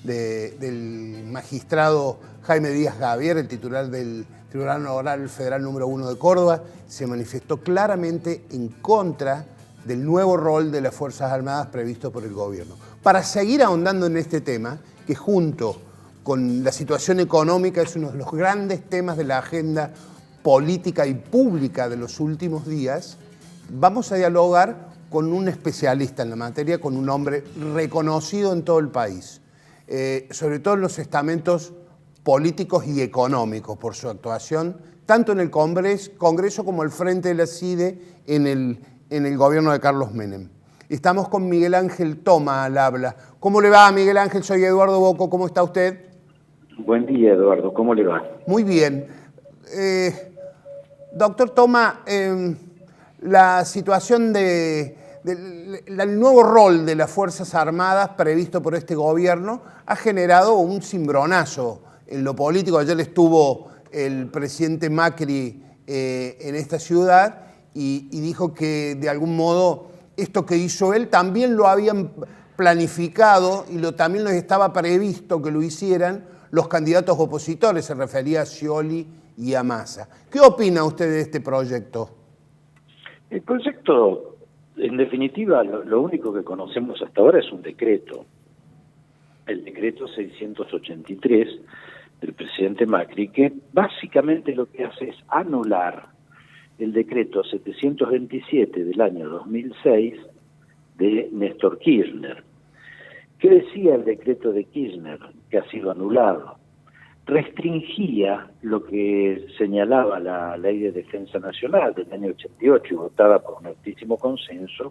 del magistrado Jaime Díaz Gavier, el titular del Tribunal Oral Federal número 1 de Córdoba. Se manifestó claramente en contra del nuevo rol de las Fuerzas Armadas previsto por el gobierno. Para seguir ahondando en este tema, que junto con la situación económica es uno de los grandes temas de la agenda política y pública de los últimos días, vamos a dialogar con un especialista en la materia, con un hombre reconocido en todo el país, sobre todo en los estamentos políticos y económicos por su actuación, tanto en el Congreso como al frente de la CIDE en el gobierno de Carlos Menem. Estamos con Miguel Ángel Toma al habla. ¿Cómo le va, Miguel Ángel? Soy Eduardo Bocco. ¿Cómo está usted? Buen día, Eduardo. ¿Cómo le va? Muy bien. Doctor Toma, la situación del nuevo rol de las Fuerzas Armadas previsto por este gobierno ha generado un cimbronazo en lo político. Ayer estuvo el presidente Macri en esta ciudad y dijo que de algún modo esto que hizo él también lo habían planificado y también les estaba previsto que lo hicieran los candidatos opositores, se refería a Scioli y a Massa. ¿Qué opina usted de este proyecto? El proyecto, en definitiva, lo único que conocemos hasta ahora es un decreto. El decreto 683 del presidente Macri, que básicamente lo que hace es anular el decreto 727 del año 2006 de Néstor Kirchner. ¿Qué decía el decreto de Kirchner, que ha sido anulado? Restringía lo que señalaba la Ley de Defensa Nacional del año 88 y votada por un altísimo consenso,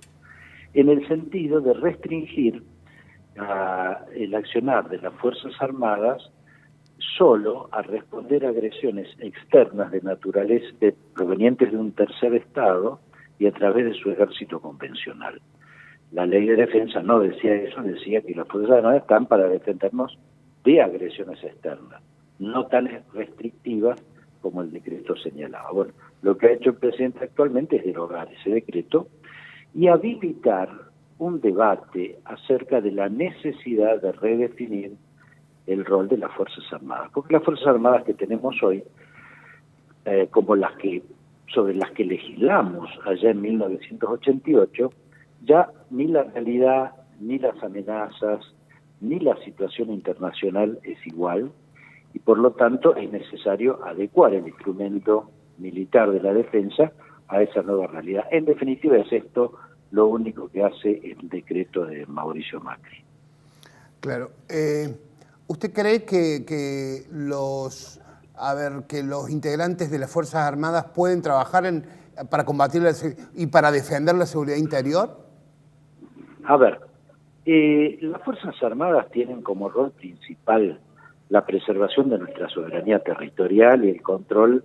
en el sentido de restringir el accionar de las Fuerzas Armadas solo a responder a agresiones externas de naturaleza provenientes de un tercer Estado y a través de su ejército convencional. La Ley de Defensa no decía eso, decía que las Fuerzas Armadas están para defendernos de agresiones externas, no tan restrictivas como el decreto señalaba. Bueno, lo que ha hecho el presidente actualmente es derogar ese decreto y habilitar un debate acerca de la necesidad de redefinir el rol de las Fuerzas Armadas. Porque las Fuerzas Armadas que tenemos hoy, como sobre las que legislamos allá en 1988, ya ni la realidad, ni las amenazas, ni la situación internacional es igual, y por lo tanto es necesario adecuar el instrumento militar de la defensa a esa nueva realidad. En definitiva, es esto lo único que hace el decreto de Mauricio Macri. Claro. ¿Usted cree que los integrantes de las Fuerzas Armadas pueden trabajar para combatir y para defender la seguridad interior? A ver, las Fuerzas Armadas tienen como rol principal la preservación de nuestra soberanía territorial y el control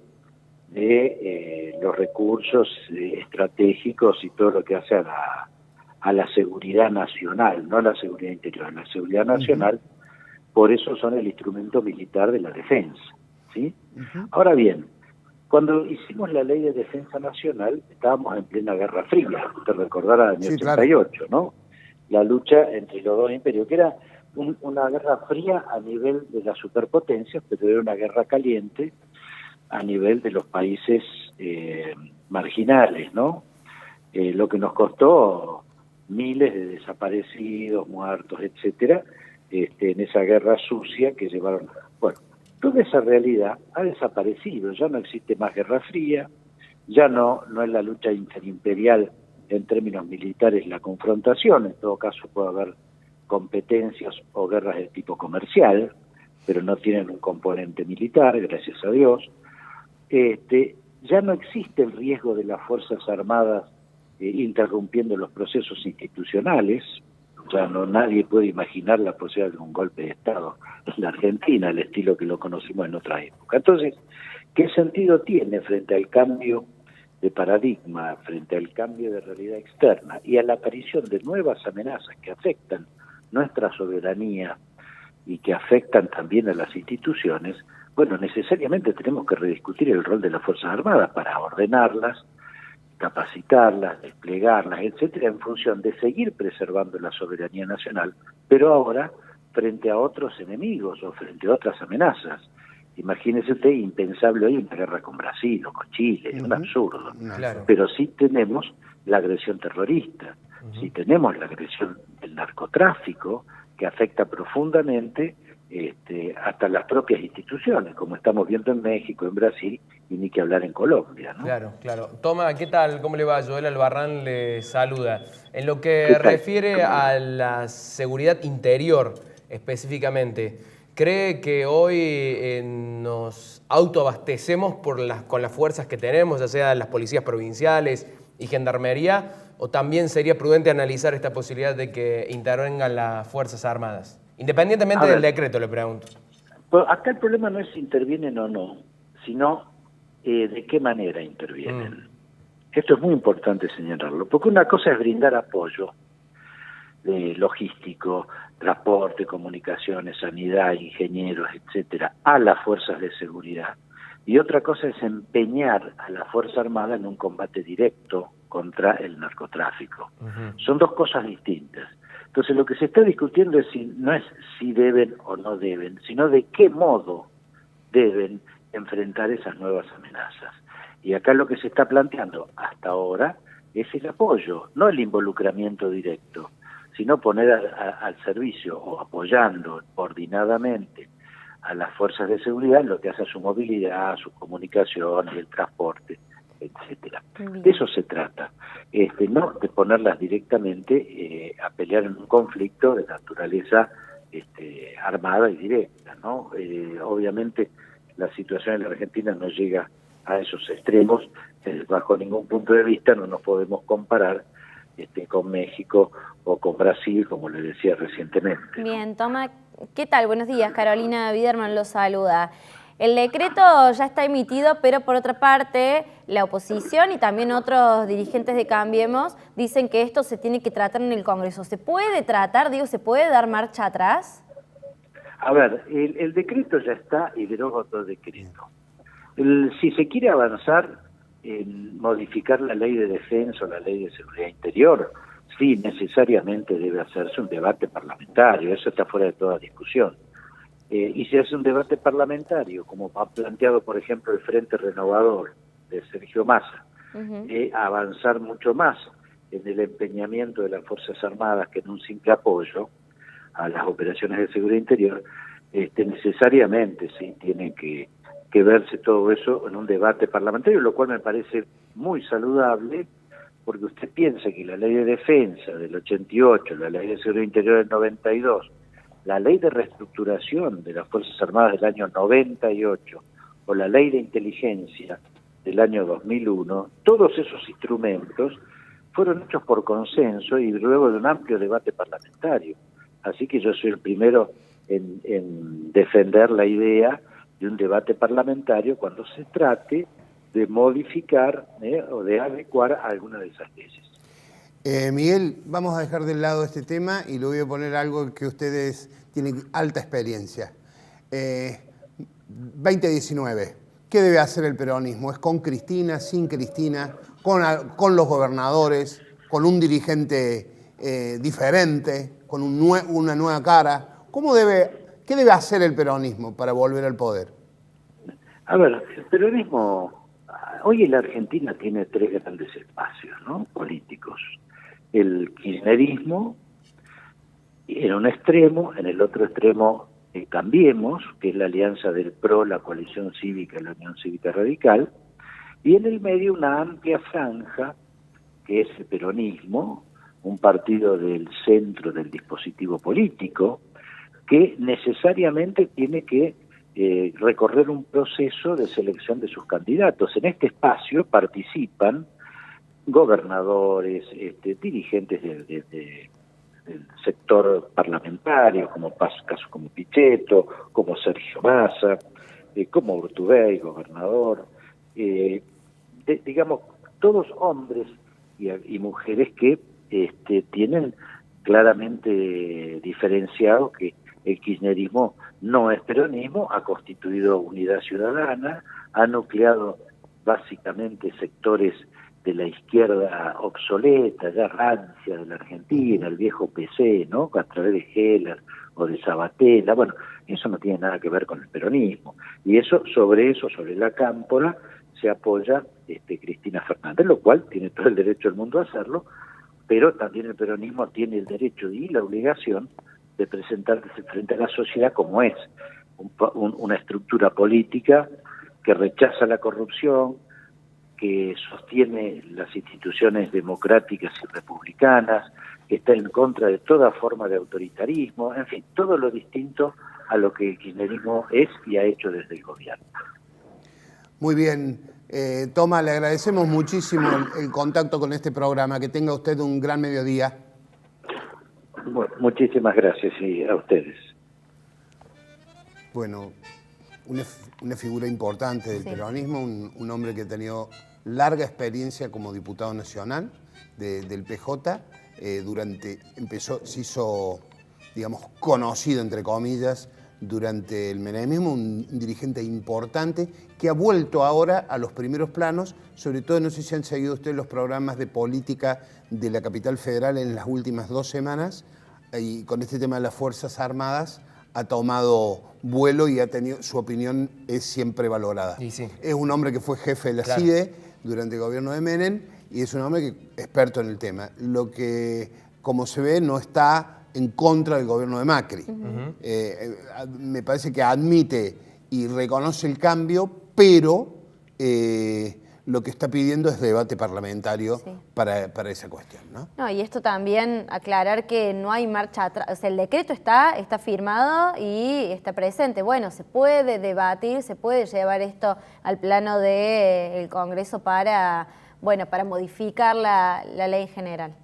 de los recursos estratégicos y todo lo que hace a la seguridad nacional, no a la seguridad interior, a la seguridad nacional. Por eso son el instrumento militar de la defensa, ¿sí? Ahora bien, cuando hicimos la Ley de Defensa Nacional, estábamos en plena Guerra Fría, te recordarás, en el 88, claro, ¿no? La lucha entre los dos imperios, que era una guerra fría a nivel de las superpotencias, pero era una guerra caliente a nivel de los países marginales, ¿no? Lo que nos costó miles de desaparecidos, muertos, etcétera, en esa guerra sucia que llevaron. Bueno, toda esa realidad ha desaparecido, ya no existe más Guerra Fría, ya no es la lucha interimperial en términos militares la confrontación, en todo caso puede haber competencias o guerras de tipo comercial, pero no tienen un componente militar, gracias a Dios. Ya no existe el riesgo de las Fuerzas Armadas interrumpiendo los procesos institucionales. Ya nadie puede imaginar la posibilidad de un golpe de Estado en la Argentina, el estilo que lo conocimos en otra época. Entonces, ¿qué sentido tiene frente al cambio de paradigma, frente al cambio de realidad externa y a la aparición de nuevas amenazas que afectan nuestra soberanía y que afectan también a las instituciones? Bueno, necesariamente tenemos que rediscutir el rol de las Fuerzas Armadas para ordenarlas, capacitarlas, desplegarlas, etcétera, en función de seguir preservando la soberanía nacional, pero ahora frente a otros enemigos o frente a otras amenazas. Imagínese usted, impensable hoy una guerra con Brasil o con Chile, es un absurdo. Claro. Pero sí tenemos la agresión terrorista, sí tenemos la agresión del narcotráfico, que afecta profundamente hasta las propias instituciones, como estamos viendo en México, en Brasil, y ni que hablar en Colombia, ¿no? Claro, claro. Toma, ¿qué tal? ¿Cómo le va? Joel Albarrán le saluda. En lo que refiere a la seguridad interior específicamente, ¿cree que hoy nos autoabastecemos con las fuerzas que tenemos, ya sea las policías provinciales y gendarmería, o también sería prudente analizar esta posibilidad de que intervengan las Fuerzas Armadas? Independientemente del decreto, le pregunto. Acá el problema no es si intervienen o no, sino de qué manera intervienen. Esto es muy importante señalarlo, porque una cosa es brindar apoyo logístico, transporte, comunicaciones, sanidad, ingenieros, etcétera, a las fuerzas de seguridad. Y otra cosa es empeñar a la Fuerza Armada en un combate directo contra el narcotráfico. Son dos cosas distintas. Entonces lo que se está discutiendo no es si deben o no deben, sino de qué modo deben enfrentar esas nuevas amenazas. Y acá lo que se está planteando hasta ahora es el apoyo, no el involucramiento directo, sino poner al servicio o apoyando coordinadamente a las fuerzas de seguridad en lo que hace a su movilidad, a su comunicación, el transporte, etcétera. De eso se trata, no de ponerlas directamente a pelear en un conflicto de naturaleza armada y directa, ¿no? Obviamente la situación en la Argentina no llega a esos extremos, bajo ningún punto de vista no nos podemos comparar con México o con Brasil, como le decía recientemente. Bien, Toma, ¿qué tal? Buenos días, Carolina Biderman lo saluda. El decreto ya está emitido, pero por otra parte, la oposición y también otros dirigentes de Cambiemos dicen que esto se tiene que tratar en el Congreso. ¿Se puede tratar, se puede dar marcha atrás? A ver, el decreto ya está y deroga otro decreto. Si se quiere avanzar en modificar la ley de defensa o la ley de seguridad interior, sí, necesariamente debe hacerse un debate parlamentario, eso está fuera de toda discusión. Y si hace un debate parlamentario, como ha planteado, por ejemplo, el Frente Renovador de Sergio Massa, avanzar mucho más en el empeñamiento de las Fuerzas Armadas que en un simple apoyo a las operaciones de seguridad interior, necesariamente sí tiene que verse todo eso en un debate parlamentario, lo cual me parece muy saludable, porque usted piensa que la ley de defensa del 88, la ley de seguridad interior del 92, la ley de reestructuración de las Fuerzas Armadas del año 98 o la ley de inteligencia del año 2001, todos esos instrumentos fueron hechos por consenso y luego de un amplio debate parlamentario. Así que yo soy el primero en defender la idea de un debate parlamentario cuando se trate de modificar o de adecuar alguna de esas leyes. Miguel, vamos a dejar de lado este tema y le voy a poner algo que ustedes tienen alta experiencia. 2019, ¿qué debe hacer el peronismo? ¿Es con Cristina, sin Cristina, con los gobernadores, con un dirigente diferente, con una nueva cara? ¿Qué debe hacer el peronismo para volver al poder? A ver, el peronismo, hoy en la Argentina tiene tres grandes espacios, ¿no?, políticos. El kirchnerismo en un extremo, en el otro extremo Cambiemos, que es la alianza del PRO, la coalición cívica y la Unión Cívica Radical, y en el medio una amplia franja que es el peronismo, un partido del centro del dispositivo político, que necesariamente tiene que recorrer un proceso de selección de sus candidatos. En este espacio participan gobernadores, dirigentes del sector parlamentario, casos como Pichetto, como Sergio Massa, como Urtubey, gobernador, digamos, todos hombres y mujeres que tienen claramente diferenciado que el kirchnerismo no es peronismo, ha constituido Unidad Ciudadana, ha nucleado básicamente sectores de la izquierda obsoleta, ya rancia de la Argentina, el viejo PC, ¿no?, a través de Heller o de Sabatella. Bueno, eso no tiene nada que ver con el peronismo. Y sobre la cámpora, se apoya Cristina Fernández, lo cual tiene todo el derecho del mundo a hacerlo, pero también el peronismo tiene el derecho y la obligación de presentarse frente a la sociedad como es, una estructura política que rechaza la corrupción, que sostiene las instituciones democráticas y republicanas, que está en contra de toda forma de autoritarismo, en fin, todo lo distinto a lo que el kirchnerismo es y ha hecho desde el gobierno. Muy bien. Toma, le agradecemos muchísimo el contacto con este programa. Que tenga usted un gran mediodía. Bueno, muchísimas gracias y a ustedes. Bueno, una figura importante del peronismo, un hombre que ha tenido larga experiencia como diputado nacional del PJ, se hizo, digamos, conocido, entre comillas, durante el menemismo, un dirigente importante que ha vuelto ahora a los primeros planos, sobre todo, no sé si han seguido ustedes los programas de política de la capital federal en las últimas 2 semanas, y con este tema de las Fuerzas Armadas ha tomado vuelo y ha tenido, su opinión es siempre valorada. Sí. Es un hombre que fue jefe de la CIDE durante el gobierno de Menem y es un hombre experto en el tema. Lo que, como se ve, no está en contra del gobierno de Macri. Me parece que admite y reconoce el cambio, pero lo que está pidiendo es debate parlamentario para esa cuestión, ¿no? No, y esto también aclarar que no hay marcha atrás. O sea, el decreto está firmado y está presente. Bueno, se puede debatir, se puede llevar esto al plano del Congreso para modificar la ley en general.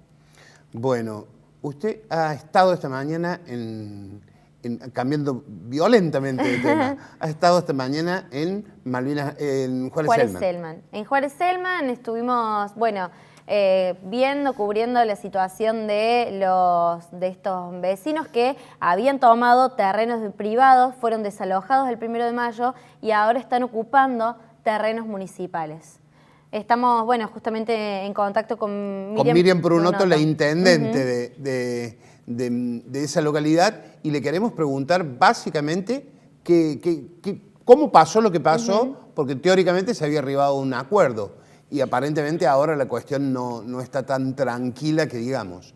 Bueno, usted ha estado esta mañana cambiando violentamente de tema, ha estado esta mañana en Malvinas, en Juárez Celman. En Juárez Celman estuvimos, cubriendo la situación de estos vecinos que habían tomado terrenos privados, fueron desalojados el 1 de mayo y ahora están ocupando terrenos municipales. Estamos, bueno, justamente en contacto con Miriam Prunoto, la intendente de esa localidad, y le queremos preguntar básicamente cómo pasó lo que pasó, porque teóricamente se había arribado a un acuerdo y aparentemente ahora la cuestión no está tan tranquila que digamos.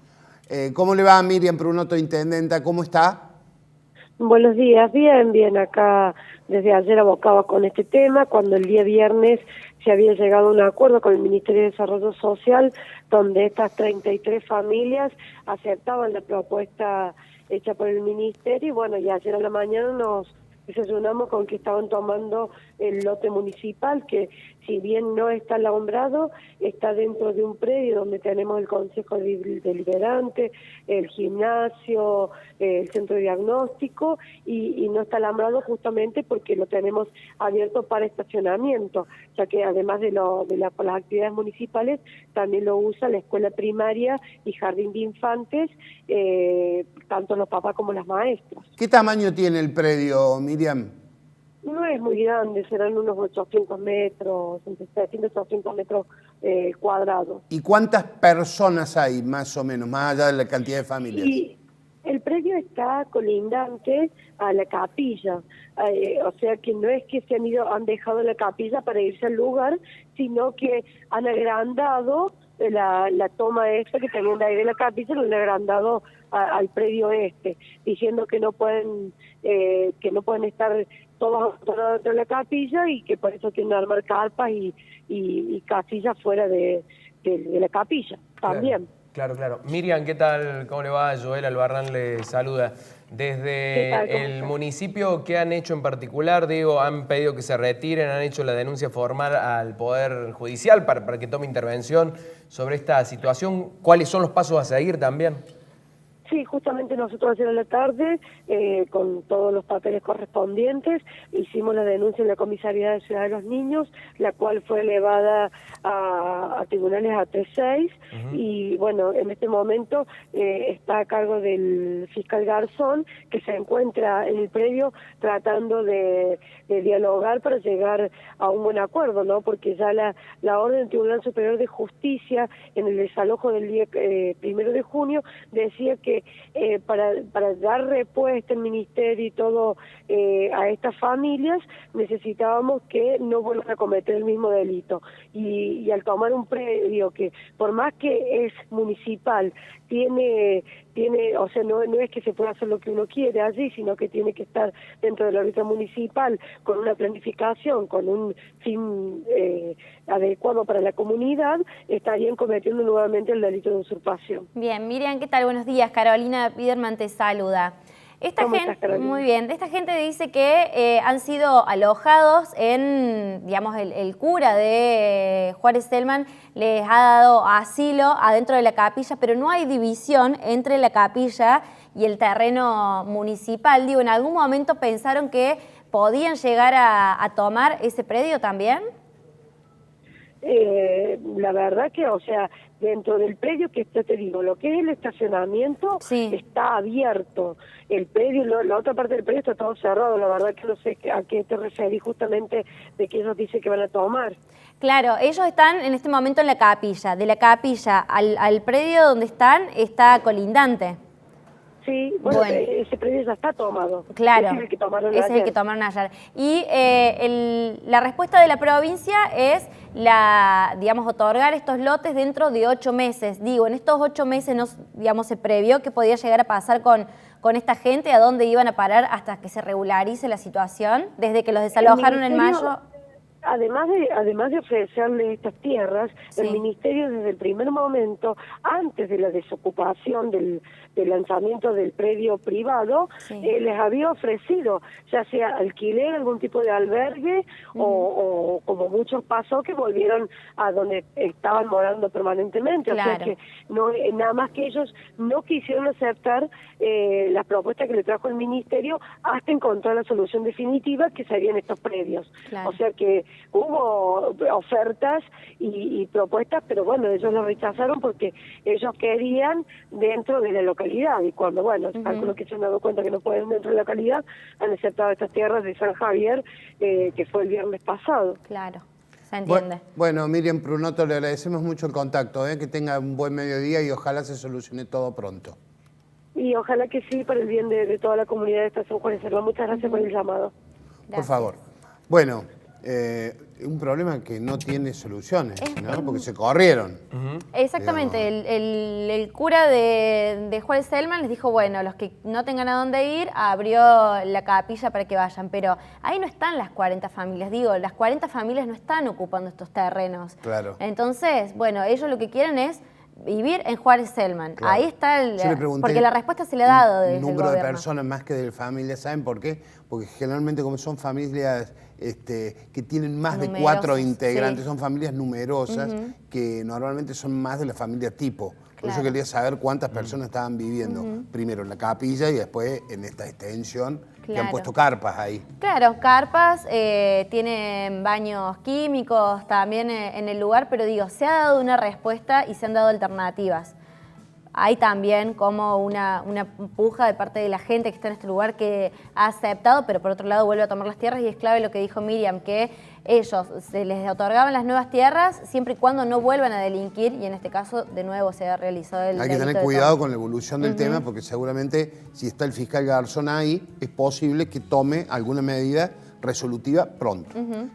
¿Cómo le va a Miriam Prunoto, intendenta? ¿Cómo está? Buenos días, bien, acá desde ayer abocaba con este tema, cuando el día viernes se había llegado a un acuerdo con el Ministerio de Desarrollo Social, donde estas 33 familias aceptaban la propuesta hecha por el Ministerio, y bueno, y ayer a la mañana nos desayunamos con que estaban tomando el lote municipal, que si bien no está alambrado, está dentro de un predio donde tenemos el Consejo Deliberante, el gimnasio, el centro diagnóstico, y no está alambrado justamente porque lo tenemos abierto para estacionamiento, ya que además de las actividades municipales, también lo usa la escuela primaria y jardín de infantes, tanto los papás como las maestras. ¿Qué tamaño tiene el predio, Miriam? No es muy grande, serán unos 800 metros, entre 700 y 800 metros cuadrados. ¿Y cuántas personas hay, más o menos, más allá de la cantidad de familias? Y el predio está colindante a la capilla, o sea que no es que han dejado la capilla para irse al lugar, sino que han agrandado la toma esta que tenían de ahí de la capilla, lo han agrandado al predio diciendo que no pueden estar todos dentro de la capilla y que por eso tienen que armar carpas y casillas fuera de la capilla también. Claro. Miriam, ¿qué tal? ¿Cómo le va? Joel Albarrán le saluda. Desde el municipio, ¿qué han hecho en particular? Digo, han pedido que se retiren, han hecho la denuncia formal al Poder Judicial para que tome intervención sobre esta situación. ¿Cuáles son los pasos a seguir también? Sí, justamente nosotros ayer a la tarde, con todos los papeles correspondientes, hicimos la denuncia en la Comisaría de Ciudad de los Niños, la cual fue elevada a tribunales A36, y bueno, en este momento está a cargo del fiscal Garzón, que se encuentra en el predio tratando de dialogar para llegar a un buen acuerdo, ¿no? Porque ya la orden del Tribunal Superior de Justicia, en el desalojo del día 1 de junio, decía que para dar respuesta el Ministerio y todo a estas familias, necesitábamos que no vuelvan a cometer el mismo delito. Y al tomar un predio que, por más que es municipal, tiene, o sea, no es que se pueda hacer lo que uno quiere allí, sino que tiene que estar dentro de la órbita municipal, con una planificación, con un fin adecuado para la comunidad, estarían cometiendo nuevamente el delito de usurpación. Bien, Miriam, ¿qué tal? Buenos días. Carolina Piderman te saluda. ¿Cómo estás, Carolina? Muy bien. Esta gente dice que han sido alojados en, digamos, el cura de Juárez Selman les ha dado asilo adentro de la capilla, pero no hay división entre la capilla y el terreno municipal. Digo, ¿en algún momento pensaron que podían llegar a tomar ese predio también? La verdad que, o sea, dentro del predio que te digo, lo que es el estacionamiento está abierto. El predio, la otra parte del predio está todo cerrado. La verdad que no sé a qué te referís justamente de que ellos dicen que van a tomar. Claro, ellos están en este momento en la capilla. De la capilla al predio donde están está colindante. Sí, bueno, ese predio ya está tomado. Claro, ese es el que tomaron ese ayer. es el que tomaron ayer. Y la respuesta de la provincia es, digamos, otorgar estos lotes dentro de 8 meses. Digo, en estos 8 meses, no, digamos, se previó que podía llegar a pasar con esta gente, a dónde iban a parar hasta que se regularice la situación, desde que los desalojaron en mayo. Además de ofrecerle estas tierras, el Ministerio desde el primer momento, antes de la desocupación del lanzamiento del predio privado, les había ofrecido, ya sea alquiler, algún tipo de albergue, o como muchos pasó, que volvieron a donde estaban morando permanentemente. Claro. O sea que no, nada más que ellos no quisieron aceptar las propuestas que le trajo el Ministerio hasta encontrar la solución definitiva, que serían estos predios. Claro. O sea que hubo ofertas y propuestas, pero bueno, ellos lo rechazaron porque ellos querían dentro de la localidad, y cuando, bueno, algunos que se han dado cuenta que no pueden dentro de la localidad, han aceptado estas tierras de San Javier, que fue el viernes pasado. Claro. Se entiende. Bueno, Miriam Prunoto, le agradecemos mucho el contacto, que tenga un buen mediodía y ojalá se solucione todo pronto. Y ojalá que sí, para el bien de toda la comunidad de Estación Juan y Selva. Muchas gracias por el llamado. Por favor. Bueno, un problema que no tiene soluciones, ¿no? Porque se corrieron. Exactamente, el cura de Juárez Selman les dijo, bueno, los que no tengan a dónde ir, abrió la capilla para que vayan, pero ahí no están las 40 familias, digo, las 40 familias no están ocupando estos terrenos. Claro. Entonces, bueno, ellos lo que quieren es vivir en Juárez Selman. Claro. Ahí está Yo le pregunté porque la respuesta se le ha dado desde el número de gobierno. personas más que de familias, ¿saben por qué? Porque generalmente como son familias que tienen más de 4 integrantes, son familias numerosas que normalmente son más de la familia tipo. Por eso quería saber cuántas personas estaban viviendo, primero en la capilla y después en esta extensión que han puesto carpas ahí. Claro, carpas, tienen baños químicos también en el lugar, pero digo, se ha dado una respuesta y se han dado alternativas. Hay también como una puja de parte de la gente que está en este lugar que ha aceptado, pero por otro lado vuelve a tomar las tierras y es clave lo que dijo Miriam, que ellos se les otorgaban las nuevas tierras siempre y cuando no vuelvan a delinquir y en este caso de nuevo se ha realizado el Hay que tener cuidado con la evolución del tema porque seguramente si está el fiscal Garzón ahí es posible que tome alguna medida resolutiva pronto.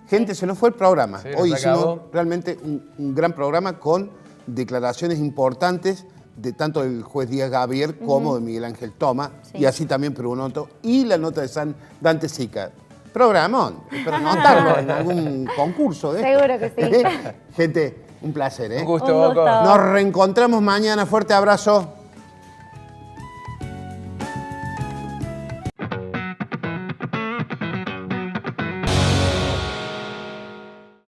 Gente, se nos fue el programa. Sí, hoy hicimos realmente un gran programa con declaraciones importantes de tanto del juez Díaz Gavier como de Miguel Ángel Toma, y así también Prunoto, y la nota de San Dante Sica. Programón, espero anotarlo en algún concurso. Seguro que sí. Gente, un placer. Un gusto, Boco. Nos reencontramos mañana. Fuerte abrazo.